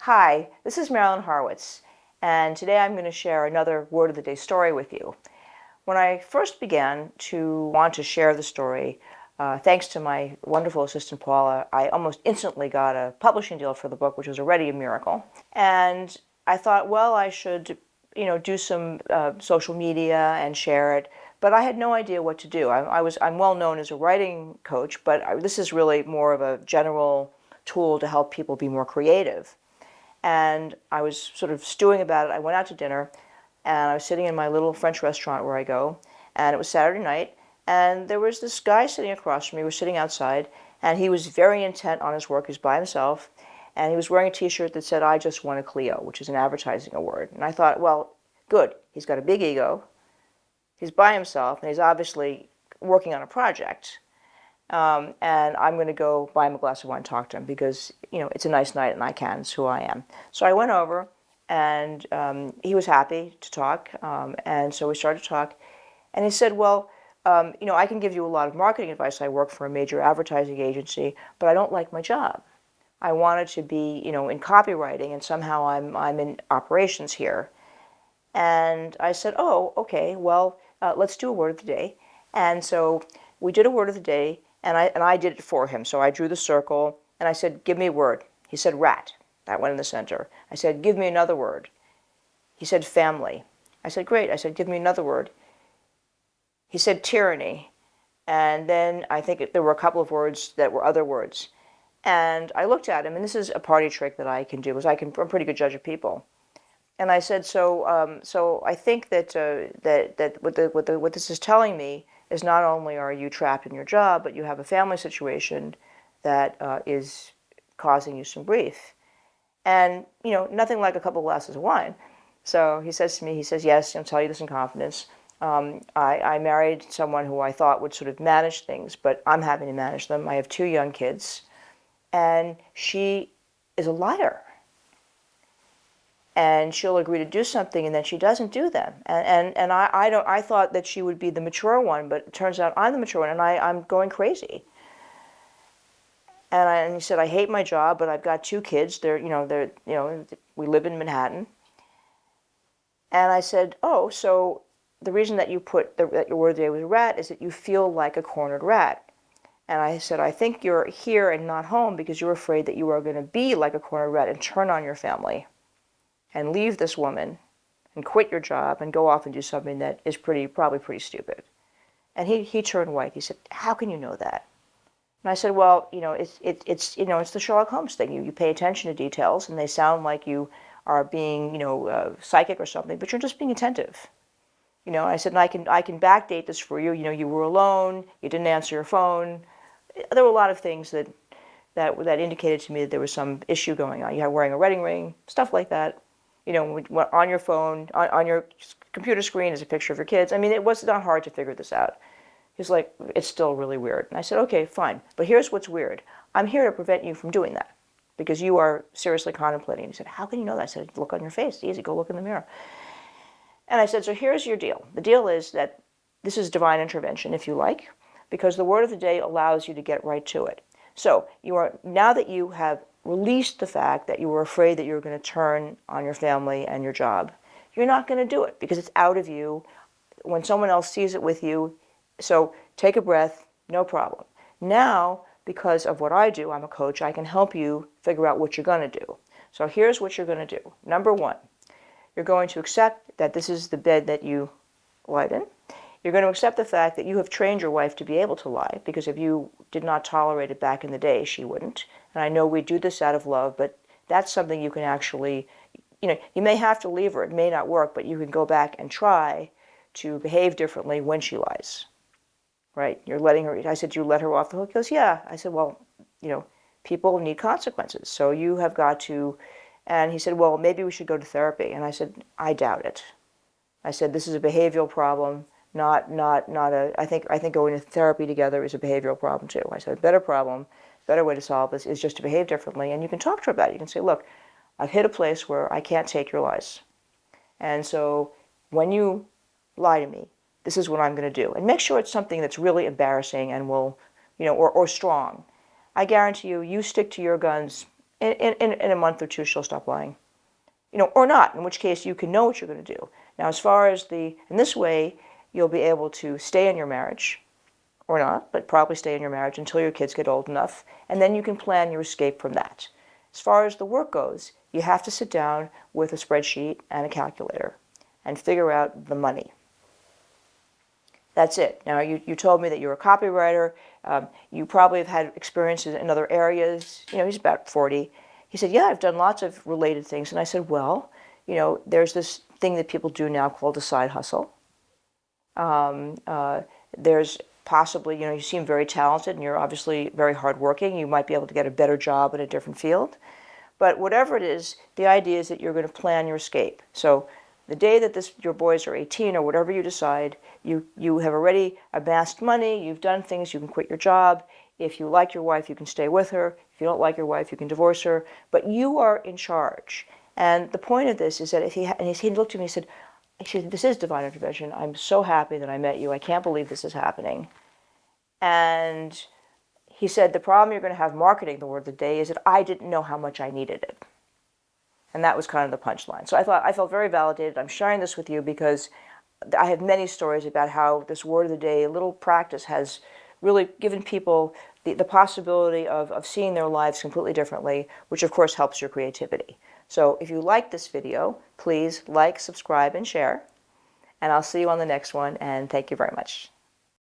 Hi, this is Marilyn Horowitz, and today I'm going to share another Word of the Day story with you. When I first began to want to share the story, thanks to my wonderful assistant Paula, I almost instantly got a publishing deal for the book, which was already a miracle. And I thought, well, I should, do some social media and share it. But I had no idea what to do. I'm well known as a writing coach, but this is really more of a general tool to help people be more creative. And I was sort of stewing about it. I went out to dinner, and I was sitting in my little French restaurant where I go, and it was Saturday night, and there was this guy sitting across from me. We were sitting outside, and he was very intent on his work. He was by himself, and he was wearing a T-shirt that said, "I just won a Clio," which is an advertising award. And I thought, well, good. He's got a big ego. He's by himself, and he's obviously working on a project. And I'm going to go buy him a glass of wine and talk to him because, it's a nice night and I can. It's who I am. So I went over, and he was happy to talk. And so we started to talk. And he said, well, I can give you a lot of marketing advice. I work for a major advertising agency, but I don't like my job. I wanted to be, in copywriting, and somehow I'm in operations here. And I said, oh, okay, well, let's do a word of the day. And so we did a word of the day. And I did it for him. So I drew the circle, and I said, give me a word. He said, rat. That went in the center. I said, give me another word. He said, family. I said, great. I said, give me another word. He said, tyranny. And then I think there were a couple of words that were other words. And I looked at him, and this is a party trick that I can do, because I'm a pretty good judge of people. And I said, so I think that what this is telling me is not only are you trapped in your job, but you have a family situation that is causing you some grief. And, nothing like a couple of glasses of wine. So he says to me, yes, I'll tell you this in confidence. I married someone who I thought would sort of manage things, but I'm having to manage them. I have 2 young kids, and she is a liar. And she'll agree to do something, and then she doesn't do them. And I thought that she would be the mature one, but it turns out I'm the mature one, and I'm going crazy. And he said, I hate my job, but I've got 2 kids. We live in Manhattan. And I said, oh, so the reason that you put that your word of the day was rat is that you feel like a cornered rat. And I said, I think you're here and not home because you're afraid that you are going to be like a cornered rat and turn on your family and leave this woman and quit your job and go off and do something that is probably pretty stupid. And he turned white. He said, how can you know that? And I said, well, it's the Sherlock Holmes thing. You pay attention to details, and they sound like you are being, psychic or something, but you're just being attentive. I said, and I can backdate this for you. You were alone. You didn't answer your phone. There were a lot of things that indicated to me that there was some issue going on. You were wearing a wedding ring, stuff like that. On your phone, on your computer screen is a picture of your kids. I mean, it was not hard to figure this out. He's like, it's still really weird. And I said, okay, fine. But here's what's weird. I'm here to prevent you from doing that because you are seriously contemplating. And he said, how can you know that? I said, look on your face. It's easy. Go look in the mirror. And I said, so here's your deal. The deal is that this is divine intervention, if you like, because the word of the day allows you to get right to it. So now that you have released the fact that you were afraid that you were going to turn on your family and your job, you're not going to do it because it's out of you when someone else sees it with you. So take a breath, no problem. Now, because of what I do, I'm a coach, I can help you figure out what you're going to do. So here's what you're going to do. Number 1, you're going to accept that this is the bed that you lied in. You're going to accept the fact that you have trained your wife to be able to lie, because if you did not tolerate it back in the day, she wouldn't. And I know we do this out of love, but that's something you can actually, you may have to leave her. It may not work, but you can go back and try to behave differently when she lies, right? You're letting her, I said, you let her off the hook? He goes, yeah. I said, well, people need consequences. So you have got to, and he said, well, maybe we should go to therapy. And I said, I doubt it. I said, this is a behavioral problem. Not I think going to therapy together is a behavioral problem too. I said, better way to solve this is just to behave differently, and you can talk to her about it. You can say, look, I've hit a place where I can't take your lies. And so when you lie to me, this is what I'm going to do. And make sure it's something that's really embarrassing and will, or strong. I guarantee you, you stick to your guns In a month or two, she'll stop lying. Or not, in which case you can know what you're going to do. Now, as far as in this way, you'll be able to stay in your marriage, or not, but probably stay in your marriage until your kids get old enough, and then you can plan your escape from that. As far as the work goes, you have to sit down with a spreadsheet and a calculator and figure out the money. That's it. Now, you told me that you're a copywriter. You probably have had experiences in other areas. He's about 40. He said, yeah, I've done lots of related things. And I said, well, there's this thing that people do now called a side hustle. There's possibly, you seem very talented and you're obviously very hardworking. You might be able to get a better job in a different field. But whatever it is, the idea is that you're going to plan your escape. So the day that your boys are 18 or whatever you decide, you have already amassed money, you've done things, you can quit your job. If you like your wife, you can stay with her. If you don't like your wife, you can divorce her. But you are in charge. And the point of this is that he looked at me and he said, this is divine intervention. I'm so happy that I met you. I can't believe this is happening. And he said, the problem you're going to have marketing the word of the day is that I didn't know how much I needed it. And that was kind of the punchline. So I felt very validated. I'm sharing this with you because I have many stories about how this word of the day, little practice, has really given people the possibility of seeing their lives completely differently, which of course helps your creativity. So if you like this video, please like, subscribe, and share. And I'll see you on the next one, and thank you very much.